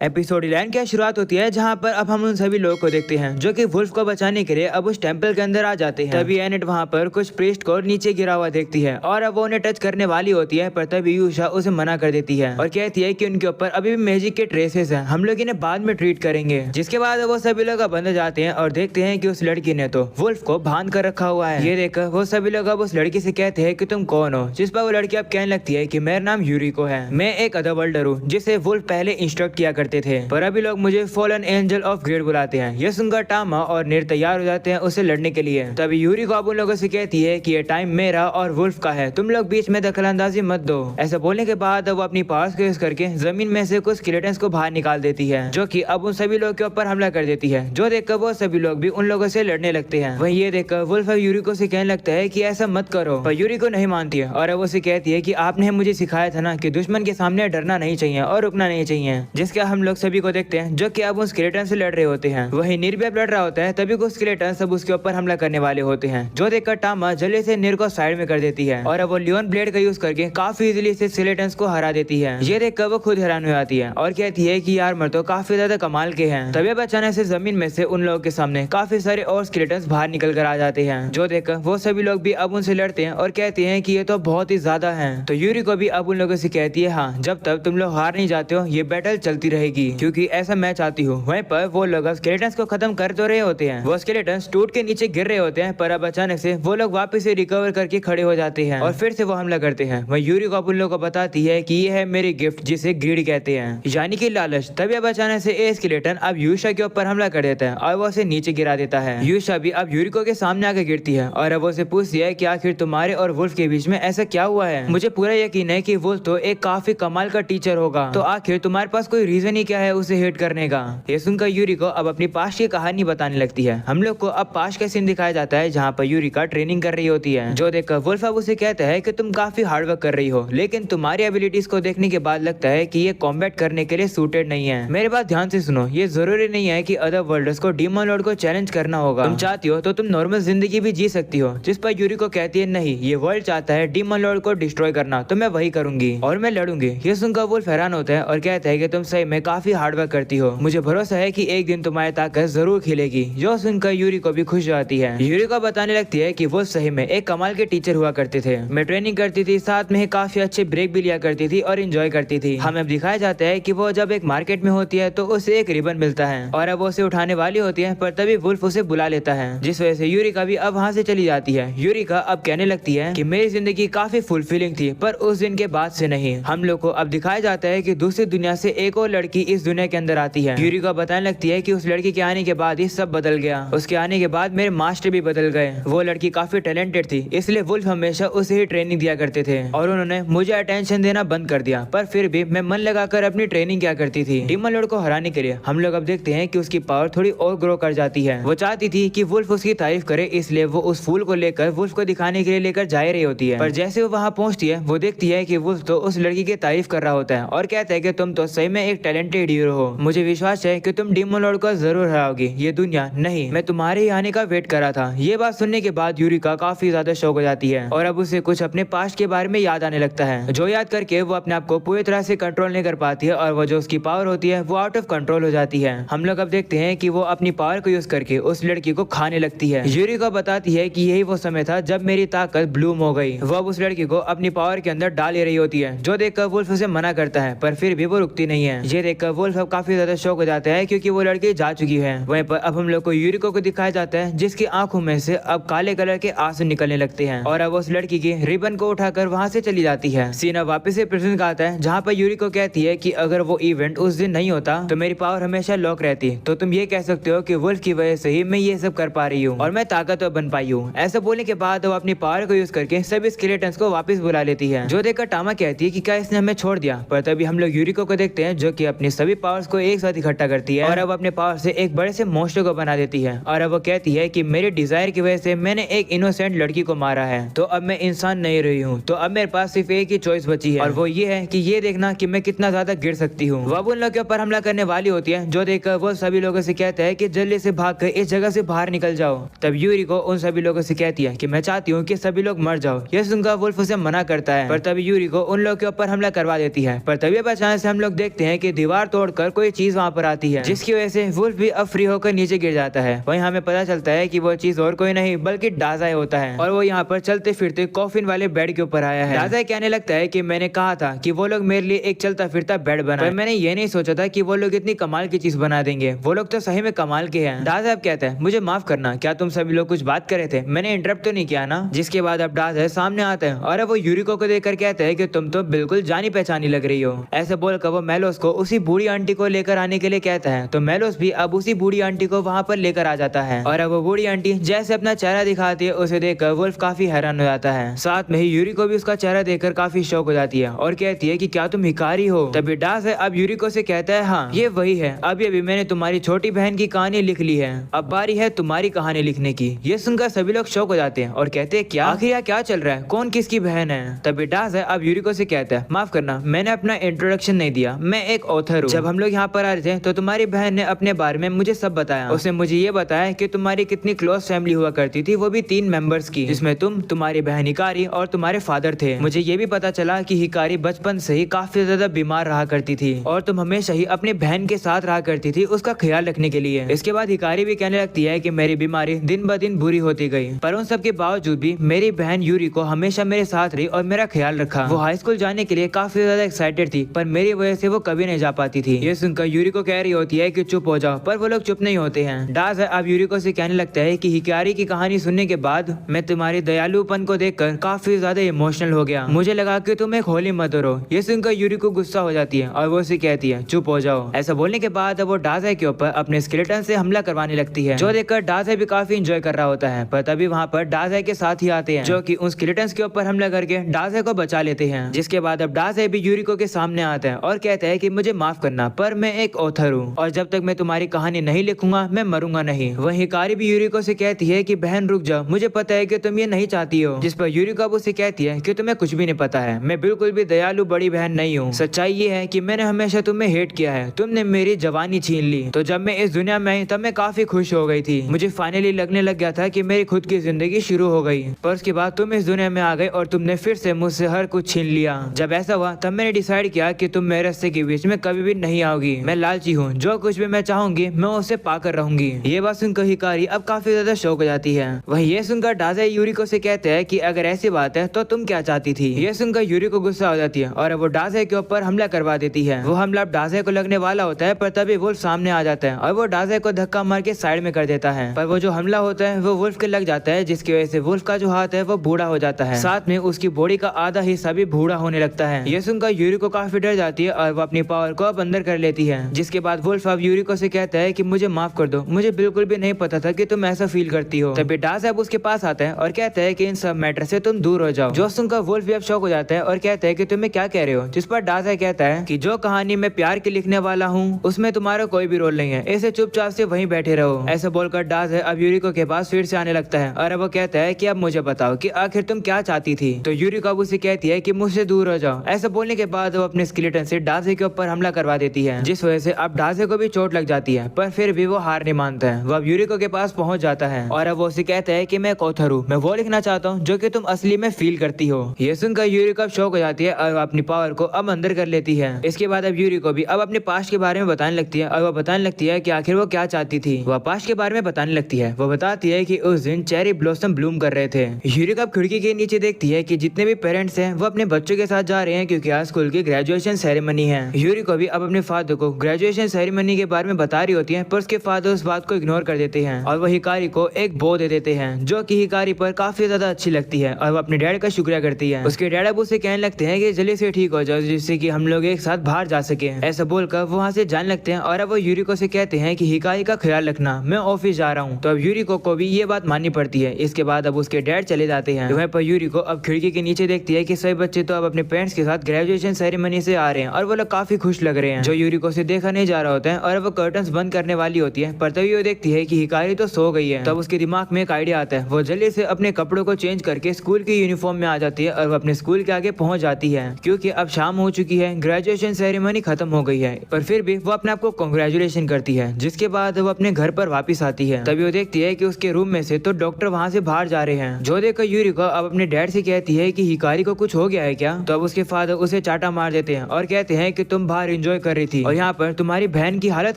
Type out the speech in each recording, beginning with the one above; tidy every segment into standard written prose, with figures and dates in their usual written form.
Episode 11 की शुरुआत होती है जहाँ पर अब हम उन सभी लोगों को देखते हैं जो कि वुल्फ को बचाने के लिए अब उस टेंपल के अंदर आ जाते हैं। तभी एनेट वहाँ पर कुछ प्रीस्ट को नीचे गिरा हुआ देखती है और अब वो उन्हें टच करने वाली होती है, पर तभी यूशा उसे मना कर देती है और कहती है कि उनके ऊपर अभी भी मैजिक के ट्रेसेस हैं, हम लोग इन्हें बाद में ट्रीट करेंगे। जिसके बाद वो सभी लोग अब अंदर जाते हैं और देखते हैं कि उस लड़की ने तो वुल्फ को बांध कर रखा हुआ है। ये देखकर वो सभी लोग अब उस लड़की से कहते हैं कि तुम कौन हो, जिस पर वो लड़की अब कहने लगती है कि मेरा नाम यूरिको है, मैं एक अदरवर्ल्डर हूँ जिसे वुल्फ पहले इंस्ट्रक्ट किया करते थे, पर अभी लोग मुझे फॉलन एंजल ऑफ ग्रेड बुलाते हैं। ये सुनकर टामा और निर तैयार हो जाते हैं उसे लड़ने के लिए। तभी यूरिको अब उन लोगों से कहती है कि ये टाइम मेरा और वुल्फ का है, तुम लोग बीच में दखलंदाजी मत दो। ऐसा बोलने के बाद वो अपनी पावर्स को यूज करके जमीन में से कुछ स्केलेटन्स को बाहर निकाल देती है, जो कि अब उन सभी लोगों के ऊपर हमला कर देती है, जो देखकर वो सभी लोग भी उन लोगों से लड़ने लगते हैं। वहीं ये देखकर वुल्फ यूरिको से कहने लगता है कि ऐसा मत करो, पर यूरिको नहीं मानती है और वो उसे कहती है कि आपने मुझे सिखाया था ना कि दुश्मन के सामने डरना नहीं चाहिए और रुकना नहीं चाहिए। जिसके हम लोग सभी को देखते हैं जो कि अब उन स्केलेटन से लड़ रहे होते हैं। वहीं निर भी अब लड़ रहा होता है, तभी कुछ स्केलेटन सब उसके ऊपर हमला करने वाले होते हैं, जो देखकर टामा जल्दी से निर को साइड में कर देती है और अब वो लियोन ब्लेड का यूज करके काफी इजीली से स्केलेटन्स को हरा देती है। ये देखकर वो खुद हैरान हो जाती है और कहती है कि यार तो काफी ज्यादा कमाल के हैं। तभी अचानक से जमीन में से उन लोगों के सामने काफी सारे और स्केलेटन्स बाहर निकल कर आ जाते हैं, जो देखकर वो सभी लोग भी अब उनसे लड़ते हैं और कहते हैं कि ये तो बहुत ही ज्यादा है। तो यूरिको भी अब उन लोगों से कहती है हाँ, जब तक तुम लोग हार नहीं जाते हो ये बैटल चलती रहेगी, क्योंकि ऐसा मैं चाहती हूँ। वहीं पर वो लोग स्केलेटन्स को खत्म कर तो रहे होते हैं, वो स्केलेटन्स टूट के नीचे गिर रहे होते हैं, पर अब अचानक से वो लोग वापस से रिकवर करके खड़े हो जाते हैं और फिर से वो हमला करते हैं। वहीं यूरिको अब उन लोगों को बताती है कि ये है मेरी गिफ्ट जिसे ग्रीड कहते हैं, यानी कि लालच। तभी अब अचानक से ए स्केलेटन अब यूशा के ऊपर हमला कर देता है और वो उसे नीचे गिरा देता है। यूशा भी अब यूरिको के सामने आकर गिरती है और अब वो उसे पूछती है कि आखिर तुम्हारे और वुल्फ के बीच में ऐसा क्या हुआ है। मुझे पूरा यकीन है कि वुल्फ तो एक काफी कमाल का टीचर होगा, तो आखिर तुम्हारे पास कोई रीजन ही क्या है उसे हेट करने का। ये सुनकर यूरिको अब अपनी पास्ट की कहानी बताने लगती है। हम लोग को अब पास्ट का सीन दिखाया जाता है जहाँ पर यूरिका ट्रेनिंग कर रही होती है, जो देखकर वुल्फ अब उसे कहता है कि तुम काफी हार्डवर्क कर रही हो, लेकिन तुम्हारी एबिलिटीज को देखने के बाद लगता है कि ये कॉम्बैट करने के लिए सूटेड नहीं है। मेरे बात ध्यान से सुनो, ये जरूरी नहीं है कि अदर वर्ल्डर्स को डीमन लॉर्ड को चैलेंज करना होगा, तुम चाहती हो तो तुम नॉर्मल जिंदगी भी जी सकती हो। जिस पर यूरिको कहती है नहीं, ये वर्ल्ड चाहता है डीमन लॉर्ड को डिस्ट्रॉय करना, तो मैं वही करूंगी और मैं लड़ूंगी। ये सुनकर वुल्फ हैरान होता है और कहता है कि तुम सही में काफी हार्डवर्क करती हो, मुझे भरोसा है कि एक दिन तुम्हारी ताकत जरूर खिलेगी। जो सुनकर यूरिको भी खुश हो जाती है। यूरिको बताने लगती है कि वो सही में एक कमाल के टीचर हुआ करते थे, मैं ट्रेनिंग करती थी, साथ में ही काफी अच्छे ब्रेक भी लिया करती थी और एंजॉय करती थी। हमें दिखाया जाता है कि वो जब एक मार्केट में होती है तो उसे एक रिबन मिलता है और अब वो उसे उठाने वाली होती है, पर तभी वुल्फ उसे बुला लेता है, जिस वजह से यूरिका भी अब वहाँ से चली जाती है। यूरिका अब कहने लगती है कि मेरी जिंदगी काफी फुलफिलिंग थी, पर उस दिन के बाद से नहीं। हम लोग को अब दिखाया जाता है कि दूसरी दुनिया से एक और लड़की इस दुनिया के अंदर आती है। यूरिका बताने लगती है कि उस लड़की के आने के बाद ही सब बदल गया, उसके आने के बाद मेरे मास्टर भी बदल गए। वो लड़की काफी टैलेंटेड थी, इसलिए वुल्फ हमेशा उसे ही ट्रेनिंग दिया करते थे और उन्होंने मुझे अटेंशन देना बंद कर दिया, पर फिर भी मैं मन लगाकर अपनी ट्रेनिंग किया करती थी डीमन लॉर्ड को हराने के लिए। हम लोग अब देखते हैं कि उसकी पावर थोड़ी और ग्रो कर जाती है। वो चाहती थी कि वुल्फ उसकी तारीफ करे, इसलिए वो उस फूल को लेकर वुल्फ को दिखाने के लिए लेकर जा रही होती है, पर जैसे वो वहाँ पहुँचती है वो देखती है कि वुल्फ तो उस लड़की की तारीफ कर रहा होता है और कहता है कि तुम तो सही में एक टैलेंटेड हीरो हो, मुझे विश्वास है कि तुम डीमन लॉर्ड को जरूर हराओगी, ये दुनिया नहीं, मैं तुम्हारे ही आने का वेट कर रहा था। ये बात सुनने के बाद यूरिका काफी ज्यादा शौक हो जाती है और अब उसे कुछ अपने पास्ट के बारे में याद आने लगता है, जो याद करके वो अपने आप को पूरी तरह से कंट्रोल नहीं कर पाती है और वो जो उसकी पावर होती है वो आउट ऑफ कंट्रोल हो जाती है। हम लोग अब देखते हैं कि वो अपनी पावर को यूज करके उस लड़की को खाने लगती है। यूरिका बताती है कि यही वो समय था जब मेरी ताकत ब्लूम हो गई। वो अब उस लड़की को अपनी पावर के अंदर डाल रही होती है, जो देखकर वुल्फ उसे मना करता है, पर फिर भी वो रुकती नहीं है। ये देखकर वुल्फ अब काफी ज्यादा शौक हो जाता है क्योंकि वो लड़की जा चुकी है। वहीं पर अब हम लोग को यूरिको को दिखाया जाता है जिसकी आंखों में से अब काले कलर के आंसू निकलने लगते हैं और अब उस लड़की की रिबन को उठाकर वहाँ से चली जाती है। सीना वापस से प्रेजेंट का आता है जहाँ पर यूरिको कहती है कि अगर वो इवेंट उस दिन नहीं होता तो मेरी पावर हमेशा लॉक रहती, तो तुम ये कह सकते हो कि वुल्फ की वजह से ही मैं ये सब कर पा रही हूँ और मैं ताकतवर बन पाई हूँ। ऐसा बोलने के बाद वो अपनी पावर को यूज करके सभी स्केलेटन्स को वापस बुला लेती है, जो देखकर टामा कहती है कि क्या इसने हमें छोड़ दिया, पर तभी हम लोग यूरिको को देखते हैं जो कि अपनी सभी पावर्स को एक साथ इकट्ठा करती है और अब अपने पावर से एक बड़े से मॉन्स्टर को बना देती है और अब वो कहती है कि मेरे डिजायर की वजह से मैंने एक इनोसेंट लड़की को मारा है, तो अब मैं इंसान नहीं रही हूँ, तो अब मेरे पास सिर्फ एक ही चॉइस बची है और वो ये है कि ये देखना कि मैं कितना ज्यादा गिर सकती हूँ। वो उन लोगों के ऊपर हमला करने वाली होती है, जो देखकर वो सभी लोगों से कहता है कि जल्दी से भागकर इस जगह से बाहर निकल जाओ। तब यूरिको उन सभी लोगों से कहती है कि मैं चाहती हूँ कि सभी लोग मर जाओ। यह सुनकर वुल्फ उसे मना करता है, पर तभी यूरिको उन लोगों के ऊपर हमला करवा देती है, पर तभी अचानक से हम लोग देखते हैं कि दीवार तोड़कर कोई चीज वहाँ पर आती है, जिसकी वजह से वुल्फ भी अब फ्री होकर नीचे गिर जाता है। वहीं हमें पता चलता है कि वो चीज और कोई नहीं बल्कि डाजाई होता है और वो यहाँ पर चलते फिरते कॉफिन वाले बेड के ऊपर आया है। डाजाई कहने लगता है कि मैंने कहा था कि वो लोग मेरे लिए एक चलता फिरता बेड बनाए, मैंने ये नहीं सोचा था कि वो लोग इतनी कमाल की चीज बना देंगे। वो लोग तो सही में कमाल के हैं। डाजाई अब कहता है मुझे माफ करना, क्या तुम सभी लोग कुछ बात कर रहे थे? मैंने इंटरप्ट तो नहीं किया ना? जिसके बाद अब डाजाई सामने आता है और अब वो यूरिको को देखकर कहता है कि तुम तो बिल्कुल जानी पहचानी लग रही हो। ऐसे बोलकर वो मेलोस को उसी बूढ़ी आंटी को लेकर आने के लिए कहता है, तो मेलोस भी अब उसी बूढ़ी आंटी को वहाँ पर लेकर आ जाता है और अब वो बूढ़ी आंटी जैसे अपना चेहरा दिखाती है उसे देखकर वुल्फ काफी हैरान हो जाता है। साथ में ही यूरिको भी उसका चेहरा देखकर काफी शौक हो जाती है और कहती है कि क्या तुम हिकारी हो? तभी डाजाई अब यूरिको से कहता है हाँ ये वही है, अभी मैंने तुम्हारी छोटी बहन की कहानी लिख ली है, अब बारी है तुम्हारी कहानी लिखने की। ये सुनकर सभी लोग शौक हो जाते हैं और कहते हैं क्या आखिर यहाँ क्या चल रहा है, कौन किसकी बहन है? तभी डाजाई अब यूरिको से कहता है माफ करना मैंने अपना इंट्रोडक्शन नहीं दिया, मैं एक ऑथर हूँ। जब हम लोग यहाँ पर आ रहे थे तो तुम्हारी बहन ने अपने बारे में मुझे सब बताया। उसने मुझे ये बताया कि तुम्हारी कितनी क्लोज फैमिली हुआ करती थी, वो भी 3 मेंबर्स की, जिसमें तुम, तुम्हारी बहन हिकारी और तुम्हारे फादर थे। मुझे ये भी पता चला कि हिकारी बचपन से ही काफी ज्यादा बीमार रहा करती थी और तुम हमेशा ही अपनी बहन के साथ रहा करती थी उसका ख्याल रखने के लिए। इसके बाद हिकारी भी कहने लगती है कि मेरी बीमारी दिन ब दिन बुरी होती गई, पर उन सब के बावजूद भी मेरी बहन यूरिको हमेशा मेरे साथ रही और मेरा ख्याल रखा। वो हाई स्कूल जाने के लिए काफी ज्यादा एक्साइटेड थी, पर मेरी वजह से वो कभी नहीं जा पाती थी। ये सुनकर यूरिको कह रही होती है कि चुप हो जाओ, पर वो लोग चुप नहीं होते हैं। डाजाई अब यूरिको से कहने लगता है कि हिकारी की कहानी सुनने के बाद मैं तुम्हारी दयालुपन को देखकर काफी ज्यादा इमोशनल हो गया, मुझे लगा कि तुम एक होली मदर हो। ये सुनकर यूरिको गुस्सा हो जाती है और वो उसे कहती है चुप हो जाओ। ऐसा बोलने के बाद वो डाजाई के ऊपर अपने स्केलेटन से हमला करवाने लगती है, जो देखकर डाजाई भी काफी एंजॉय कर रहा होता है। पर तभी वहाँ पर डाजाई के साथ ही आते हैं जो कि उन स्केलेटन्स के ऊपर हमला करके डाजाई को बचा लेते हैं। जिसके बाद अब डाजाई भी यूरिको के सामने आता है और कहता है कि मुझे माफ करना, पर मैं एक ऑथर हूँ और जब तक मैं तुम्हारी कहानी नहीं लिखूंगा मैं मरूंगा नहीं। वहीं हिकारी भी यूरिको से कहती है कि बहन रुक जाओ, मुझे पता है कि तुम ये नहीं चाहती हो। जिस पर यूरिको अब उसे कहती है कि तुम्हें कुछ भी नहीं पता है, मैं बिल्कुल भी दयालु बड़ी बहन नहीं हूँ। सच्चाई ये है कि मैंने हमेशा तुम्हें हेट किया है, तुमने मेरी जवानी छीन ली। तो जब मैं इस दुनिया में आई तब मैं काफी खुश हो गई थी, मुझे फाइनली लगने लग गया था कि मेरी खुद की जिंदगी शुरू हो गई। पर उसके बाद तुम इस दुनिया में आ गए और तुमने फिर से मुझसे हर कुछ छीन लिया। जब ऐसा हुआ तब मैंने डिसाइड किया कि तुम मेरे रास्ते के बीच में कभी भी नहीं आओगी। मैं लालची हूँ, जो कुछ भी मैं चाहूंगी मैं उसे पाकर रहूंगी। ये बात सुनकर हिकारी अब काफी ज्यादा शौक हो जाती है। वहीं ये सुनकर डाजाई यूरिको से कहते हैं कि अगर ऐसी बात है तो तुम क्या चाहती थी? ये सुनकर यूरिको गुस्सा हो जाती है और वो डाजाई के ऊपर हमला करवा देती है। वो हमला डाजाई को लगने वाला होता है, पर तभी वुल्फ सामने आ जाता है और वो डाजाई को धक्का मार के साइड में कर देता है। पर वो जो हमला होता है वो वुल्फ के लग जाता है, जिसकी वजह से वुल्फ का जो हाथ है वो बूढ़ा हो जाता है, साथ में उसकी बॉडी का आधा हिस्सा भी बूढ़ा होने लगता है। ये सुनकर यूरिको काफी डर जाती है और वो अपनी पावर को अब अंदर कर लेती है। जिसके बाद वुल्फ अब यूरिको से कहता है कि मुझे माफ कर दो, मुझे बिल्कुल भी नहीं पता था कि तुम ऐसा फील करती हो। तभी डाजाई अब उसके पास आता है और कहता है कि इन सब मैटर से तुम दूर हो जाओ। जो सुनकर वुल्फ भी अब शौक हो जाता है और कहता है कि तुम्हें क्या कह रहे हो? जिस पर डाजाई कहता है कि जो कहानी मैं प्यार की लिखने वाला हूँ उसमें तुम्हारा कोई भी रोल नहीं है, ऐसे चुपचाप से वहीं बैठे रहो। ऐसा बोलकर डाजाई अब यूरिको के पास फिर से आने लगता है और अब वो कहता है कि अब मुझे बताओ कि आखिर तुम क्या चाहती थी? तो यूरिको अब उसे कहती है कि मुझसे दूर हो जाओ। ऐसा बोलने के बाद वो अपने स्केलेटन से डाजाई के ऊपर हमला करवा देती है, जिस वजह से अब डाजाई को भी चोट लग जाती है, पर फिर भी वो हार नहीं मानता है। वो अब यूरिको के पास पहुंच जाता है और अब वो उसे कहता है कि मैं एक ऑथर हूँ, मैं वो लिखना चाहता हूँ जो कि तुम असली में फील करती हो। ये सुनकर यूरिको अब शौक हो जाती है और अपनी पावर को अब अंदर कर लेती है। इसके बाद अब यूरिको भी अब अपने पास्ट के बारे में बताने लगती है और वो बताने लगती है कि आखिर वो क्या चाहती थी। वह पास्ट के बारे में बताने लगती है। वो बताती है कि उस दिन चेरी ब्लॉसम ब्लूम कर रहे थे। यूरिको अब खिड़की के नीचे देखती है कि जितने भी पेरेंट्स हैं वो अपने बच्चों के साथ जा रहे हैं क्योंकि आज स्कूल की ग्रेजुएशन सेरेमनी है। यूरिको भी अब अपने फादर को ग्रेजुएशन सेरेमनी के बारे में बता रही होती है, पर उसके फादर उस बात को इग्नोर कर देते हैं और वो हिकारी को एक बो दे देते हैं जो कि हिकारी पर काफी ज्यादा अच्छी लगती है और वो अपने डैड का शुक्रिया करती है। उसके डैड अब उसे कहने लगते हैं कि जल्दी से ठीक हो जाओ जिससे कि हम लोग एक साथ बाहर जा सके। ऐसा बोलकर वो वहाँ से जाने लगते हैं और अब वो यूरिको से कहते हैं कि हिकारी का ख्याल रखना, मैं ऑफिस जा रहा हूँ। तो अब यूरिको को भी ये बात माननी पड़ती है। इसके बाद अब उसके डैड चले जाते हैं। वहीं पर यूरिको अब खिड़की के नीचे देखती है कि सभी बच्चे तो अब अपने पेरेंट्स के साथ ग्रेजुएशन सेरेमनी से आ रहे हैं और वो लोग काफी खुश लग रहे हैं, जो यूरिको से देखा नहीं जा रहा होता है। और वो कर्टन्स बंद करने वाली होती है, पर तभी वो देखती है कि हिकारी तो सो गई है। तब उसके दिमाग में एक आइडिया आता है। वो जल्दी से अपने कपड़ों को चेंज करके स्कूल की यूनिफॉर्म में आ जाती है और वो अपने स्कूल के आगे पहुंच जाती है क्योंकि अब शाम हो चुकी है, ग्रेजुएशन सेरेमनी खत्म हो गई है। पर फिर भी वो अपने आप को कांग्रेचुलेशन करती है। जिसके बाद वो अपने घर पर वापस आती है। तभी वो देखती है कि उसके रूम में से तो डॉक्टर वहाँ से बाहर जा रहे हैं, जो देखकर यूरिको अब अपने डैड से कहती है कि हिकारी को कुछ हो गया है क्या? तो अब उसके फादर उसे चाटा मार देते हैं और कहते हैं कि तुम बाहर एंजॉय कर रही थी और यहाँ पर तुम्हारी बहन की हालत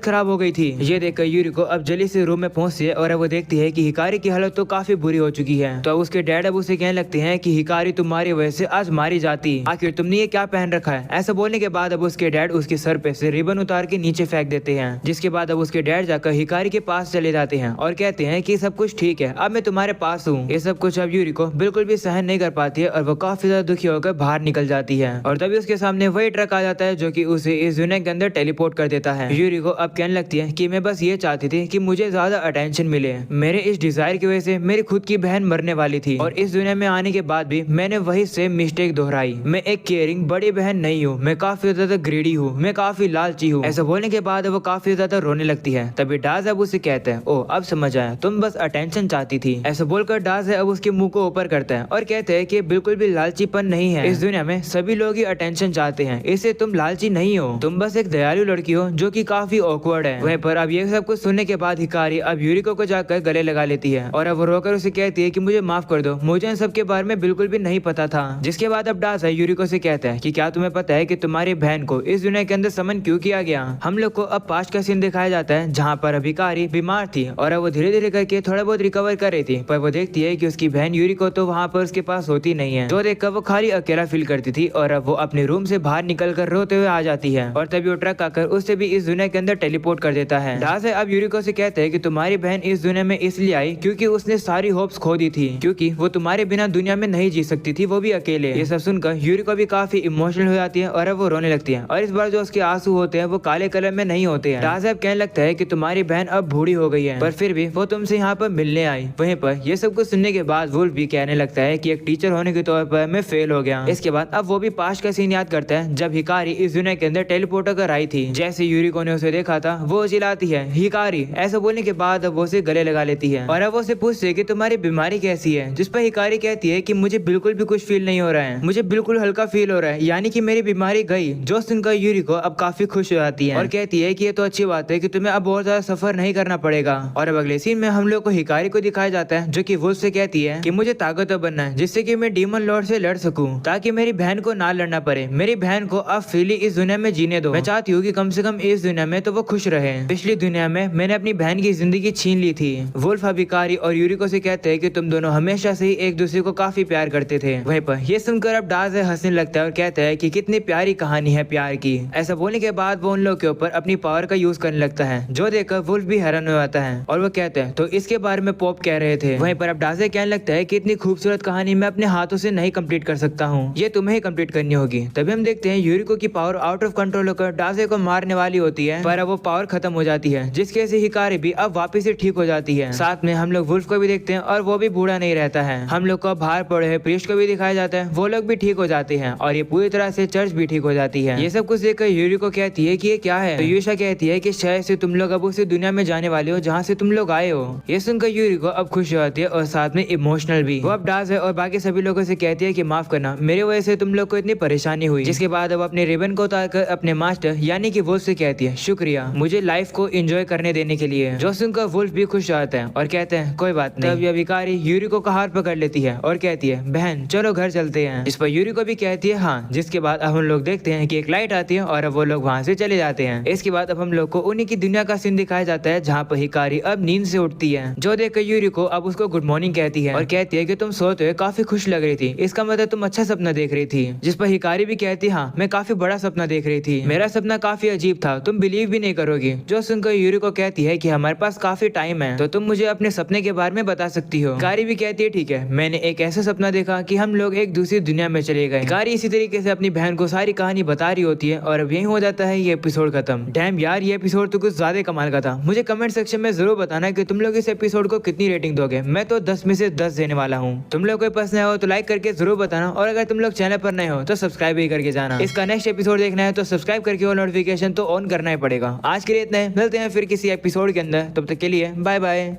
खराब हो गई थी। ये देखकर यूरिको अब जल्दी से रूम में पहुंचती है और अब वो देखती है कि हिकारी की हालत तो काफी बुरी हो चुकी है। तो उसके डैड अब उसे कहने लगते हैं कि हिकारी तुम्हारी वजह से आज मारी जाती, आखिर तुमने ये क्या पहन रखा है। ऐसा बोलने के बाद अब उसके डैड उसके सर पे से रिबन उतार के नीचे फेंक देते हैं, जिसके बाद अब उसके डैड जाकर हिकारी के पास चले जाते हैं और कहते हैं कि सब कुछ ठीक है, अब मैं तुम्हारे पास हूँ। ये सब कुछ अब यूरिको बिल्कुल भी सहन नहीं कर पाती है और वो काफी ज्यादा दुखी होकर बाहर निकल जाती है। और तभी उसके सामने वही ट्रक आ जाता है जो कि उसे इस दुनिया के अंदर टेलीपोर्ट कर देता है। यूरिको अब कहने लगती है कि मैं बस ये चाहती थी कि मुझे ज्यादा अटेंशन मिले, मेरे इस डिजायर की वजह से मेरी खुद की बहन मरने वाली थी और इस दुनिया में आने के बाद भी मैंने वही सेम मिस्टेक दोहराई। मैं एक केयरिंग बड़ी बहन नहीं हूँ, मैं काफी ज्यादा ग्रीडी हूँ, मैं काफी लालची हूँ। ऐसा बोलने के बाद वो काफी ज्यादा रोने लगती है। तभी डाज अब उसे कहता है, ओ अब समझ आया, तुम बस अटेंशन चाहती थी। ऐसा बोलकर डाज अब उसके मुंह को ऊपर करता है और कहते हैं कि बिल्कुल भी लालचीपन नहीं है, इस दुनिया में सभी लोग ही अटेंशन चाहते हैं, इससे तुम लालची नहीं हो, तुम बस एक दयालु लड़की हो जो कि काफी ऑकवर्ड है। वहीं पर अब ये सब कुछ सुनने के बाद हिकारी अब यूरिको को जाकर गले लगा लेती है और अब वो रोकर उसे कहती है कि मुझे माफ कर दो, मुझे इन सब के बारे में बिल्कुल भी नहीं पता था। जिसके बाद अब डाज यूरिको से कहता है कि क्या तुम्हें पता है कि तुम्हारी बहन को इस दुनिया के अंदर समन क्यों किया गया। हम लोग को अब पास्ट का सीन दिखाया जाता है जहाँ पर अब हिकारी बीमार थी और अब वो धीरे धीरे करके थोड़ा बहुत रिकवर कर रही थी, पर वो देखती है कि उसकी बहन यूरिको तो वहाँ पर उसके पास होती नहीं है, जो देखकर वो खाली अकेला फील करती थी और अब वो अपने रूम से बाहर निकल कर रोते हुए आ जाती है और तभी वो ट्रक आकर उससे भी इस दुनिया के अंदर टेलीपोर्ट कर देता है। डाज अब यूरिको से कहते हैं कि तुम्हारी बहन इस दुनिया में इसलिए आई क्योंकि उसने सारी होप्स खो दी थी, क्योंकि वो तुम्हारे बिना दुनिया में नहीं जी सकती थी, वो भी अकेले। ये सब सुनकर यूरिको भी काफी इमोशनल हो जाती है और अब वो रोने लगती है और इस बार जो उसके आंसू होते हैं वो काले कलर में नहीं होते हैं। डाज अब कहने लगता है कि तुम्हारी बहन अब बूढ़ी हो गई है, पर फिर भी वो तुमसे यहाँ पर मिलने आई। वहीं पर ये सब कुछ सुनने के बाद वुल्फ भी कहने लगता है कि एक टीचर होने के तौर पर मैं फेल हो गया। इसके बाद अब वो भी पास्ट का सीन याद करता है जब हिकारी इस दुनिया के अंदर टेलीपोर्ट कर आई थी। जैसे यूरिको ने उसे देखा था वो चिल्लाती है हिकारी, ऐसा बोलने के बाद अब वो उसे गले लगा लेती है और अब वो उसे पूछती है कि तुम्हारी बीमारी कैसी है, जिस पर हिकारी कहती है कि मुझे बिल्कुल भी कुछ फील नहीं हो रहा है, मुझे बिल्कुल हल्का फील हो रहा है, यानी कि मेरी बीमारी गई। जो सुनकर यूरिको अब काफी खुश हो जाती है और कहती है कि ये तो अच्छी बात है कि तुम्हें अब बहुत ज्यादा सफर नहीं करना पड़ेगा। और अब अगले सीन में हम लोग को हिकारी को दिखाया जाता है जो कि वुल्फ से कहती है कि मुझे ताकतवर बनना है जिससे कि मैं डीमन लॉर्ड से लड़ सकूं, ताकि मेरी बहन को ना लड़ना पड़े। मेरी बहन को अब फ्रीली इस दुनिया में जीने दो, मैं चाहती हूँ कि कम से कम इस दुनिया में तो वो खुश रहे। पिछली दुनिया में मैंने अपनी बहन की जिंदगी छीन ली थी। वुल्फ अब हिकारी और यूरिको से कहते हैं कि तुम दोनों हमेशा से ही एक दूसरे को काफी प्यार करते थे। वहीं पर ये सुनकर अब डाज हंसने लगता है और कहता है कि कितनी प्यारी कहानी है प्यार की। ऐसा बोलने के बाद वो उन लोग के ऊपर अपनी पावर का यूज करने लगता है, जो देखकर वुल्फ भी हैरान हो जाता है और वो कहते हैं तो इसके बारे में पॉप कह रहे थे। वहीं पर अब डाजे कहने लगता है कि इतनी खूबसूरत कहानी मैं अपने हाथों से नहीं कंप्लीट कर सकता हूँ, ये तुम्हें ही कंप्लीट करनी होगी। तभी हम देखते हैं यूरिको की पावर आउट ऑफ कंट्रोल होकर डाजे को मारने वाली होती है, पर अब वो पावर खत्म हो जाती है, जिसके से हिकारी भी अब वापस से ठीक हो जाती है। साथ में हम लोग वुल्फ को भी देखते हैं और वो भी बूढ़ा नहीं रहता है। हम लोग को बाहर पड़े हुए प्रीस्ट को भी दिखाया जाता है, वो लोग भी ठीक हो जाते हैं और ये पूरी तरह से चर्च भी ठीक हो जाती है। ये सब कुछ देखकर यूरिको कहती है कि ये क्या है, तो यूशा कहती है कि शायद से तुम लोग अब उसी दुनिया में जाने वाले हो जहाँ से तुम लोग आए हो। ये सुनकर यूरिको अब खुश हो जाती है और साथ में इमोशनल भी। वो अब डाज है और बाकी सभी लोगों से कहती है कि माफ करना, मेरे वजह से तुम लोग को इतनी परेशानी हुई। जिसके बाद अब अपने रिबन को उतारकर अपने मास्टर यानी कि वुल्फ से कहती है शुक्रिया मुझे लाइफ को एंजॉय करने देने के लिए। जो सुनकर वुल्फ भी खुश हो जाता है और कहते हैं कोई बात नहीं। तब यह भिखारी यूरिको का हाथ पकड़ लेती है और कहती है बहन चलो घर चलते हैं। इस पर यूरिको भी कहती है हाँ। जिसके बाद अब हम लोग देखते हैं कि एक लाइट आती है और अब वो लोग वहाँ से चले जाते हैं। इसके बाद अब हम लोग को उन्हीं की दुनिया का सीन दिखाया जाता है जहाँ पर हिकारी अब नींद से उठती है, जो देखकर यूरिको अब उसको गुड मॉर्निंग कहती है और कहती है कि तुम सोते हुए काफी खुश लग रही थी, इसका मतलब तुम अच्छा सपना देख रही थी। जिस पर हिकारी भी कहती है हाँ मैं काफी बड़ा सपना देख रही थी, मेरा सपना काफी अजीब था, तुम बिलीव भी नहीं करोगी। जो सुनकर यूरिको कहती है कि हमारे पास काफी टाइम है तो तुम मुझे अपने सपने के बारे में बता सकती हो। हिकारी भी कहती है ठीक है, मैंने एक ऐसा सपना देखा कि हम लोग एक दूसरी दुनिया में चले गए। हिकारी इसी तरीके से अपनी बहन को सारी कहानी बता रही होती है और अब यही हो जाता है ये एपिसोड खत्म। डैम यार ये एपिसोड तो कुछ ज्यादा कमाल का था। मुझे कमेंट सेक्शन में जरूर बताना कि तुम लोग इस एपिसोड को कितनी रेटिंग दोगे। मैं तो 10 में से 10 देने वाला हूँ। तुम लोग कोई पसंद आया हो तो लाइक करके जरूर बताना और अगर तुम लोग चैनल पर नए हो तो सब्सक्राइब भी करके जाना। इसका नेक्स्ट एपिसोड देखना है तो सब्सक्राइब करके और नोटिफिकेशन तो ऑन करना ही पड़ेगा। आज के लिए इतना है, मिलते हैं फिर किसी एपिसोड के अंदर, तब तक के लिए बाय बाय।